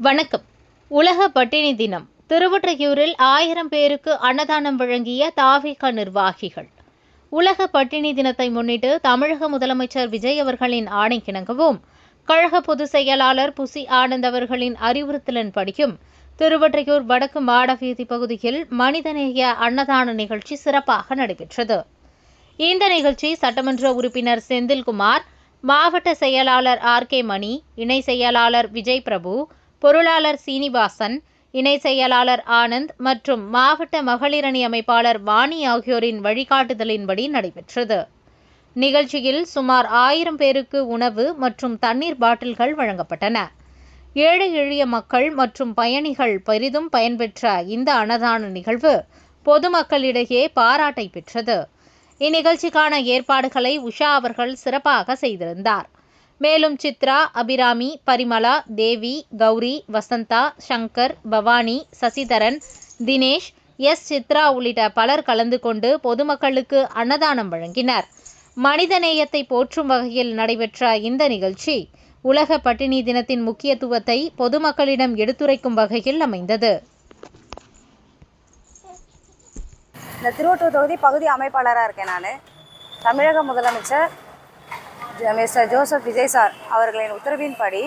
வணக்கம். உலக பட்டினி தினம். திருவொற்றியூரில் 1000 பேருக்கு அன்னதானம் வழங்கிய தாவேகா நிர்வாகிகள். உலக பட்டினி தினத்தை முன்னிட்டு தமிழக முதலமைச்சர் விஜய் அவர்களின் ஆணைக்கிணங்கவும் கழக பொதுச் செயலாளர் புசி ஆனந்த் அவர்களின் அறிவுறுத்தலின்படியும் திருவொற்றியூர் வடக்கு மாடவீதி பகுதியில் மனிதநேய அன்னதான நிகழ்ச்சி சிறப்பாக நடைபெற்றது. இந்த நிகழ்ச்சி சட்டமன்ற உறுப்பினர் செந்தில்குமார், மாவட்ட செயலாளர் ஆர்.கே. மணி, இணை செயலாளர் விஜய் பிரபு, பொருளாளர் சீனிவாசன், இணை செயலாளர் ஆனந்த் மற்றும் மாவட்ட மகளிர் அணி அமைப்பாளர் வாணி ஆகியோரின் வழிகாட்டுதலின்படி நடைபெற்றது. நிகழ்ச்சியில் சுமார் 1000 பேருக்கு உணவு மற்றும் தண்ணீர் பாட்டில்கள் வழங்கப்பட்டன. ஏழை எளிய மக்கள் மற்றும் பயணிகள் பெரிதும் பயன்பெற்ற இந்த அன்னதான நிகழ்வு பொதுமக்களிடையே பாராட்டை பெற்றது. இந்நிகழ்ச்சிக்கான ஏற்பாடுகளை உஷா அவர்கள் சிறப்பாக செய்திருந்தார். மேலும் சித்ரா, அபிராமி, பரிமளா, தேவி, கௌரி, வசந்தா, சங்கர், பவானி, சசிதரன், தினேஷ், எஸ். சித்ரா உள்ளிட்ட பலர் கலந்து கொண்டு பொதுமக்களுக்கு அன்னதானம் வழங்கினர். மனிதநேயத்தை போற்றும் வகையில் நடைபெற்ற இந்த நிகழ்ச்சி உலக பட்டினி தினத்தின் முக்கியத்துவத்தை பொதுமக்களிடம் எடுத்துரைக்கும் வகையில் அமைந்தது. இந்த திருவொற்றியூர் தொகுதி பகுதி அமைப்பாளராக இருக்கேன். நான் தமிழக முதலமைச்சர் மிஸ்டர் ஜோசப் விஜய் சார் அவர்களின் உத்தரவின்படி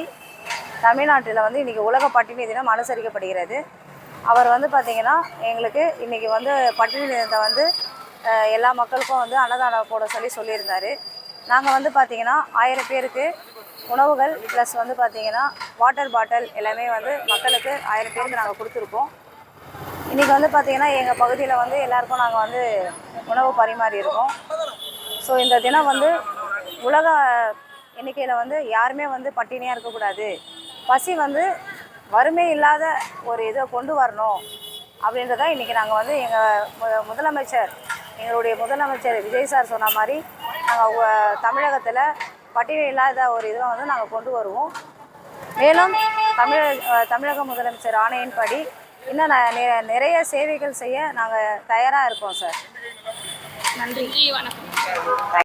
தமிழ்நாட்டில் இன்றைக்கி உலக பட்டினி தினம் அனுசரிக்கப்படுகிறது. அவர் பார்த்திங்கன்னா எங்களுக்கு இன்றைக்கி பட்டினி தினத்தை எல்லா மக்களுக்கும் அன்னதானம் போட சொல்லியிருந்தார். நாங்கள் பார்த்திங்கன்னா 1000 பேருக்கு உணவுகள் ப்ளஸ் பார்த்திங்கன்னா வாட்டர் பாட்டில் எல்லாமே மக்களுக்கு 1000 பேருக்கு நாங்கள் கொடுத்துருக்கோம். இன்றைக்கி பார்த்திங்கன்னா எங்கள் பகுதியில் எல்லாருக்கும் நாங்கள் உணவு பரிமாறி இருக்கோம். ஸோ இந்த தினம் உலக எண்ணிக்கையில் யாருமே பட்டினியாக இருக்கக்கூடாது, பசி வறுமை இல்லாத ஒரு இதை கொண்டு வரணும் அப்படின்றத இன்றைக்கி நாங்கள் எங்கள் முதலமைச்சர் எங்களுடைய முதலமைச்சர் விஜய் சார் சொன்ன மாதிரி நாங்கள் தமிழகத்தில் பட்டினி இல்லாத ஒரு இதை நாங்கள் கொண்டு வருவோம். மேலும் தமிழக முதலமைச்சர் ஆணையின்படி இன்னும் நிறைய சேவைகள் செய்ய நாங்கள் தயாராக இருக்கோம் சார். நன்றி, வணக்கம்.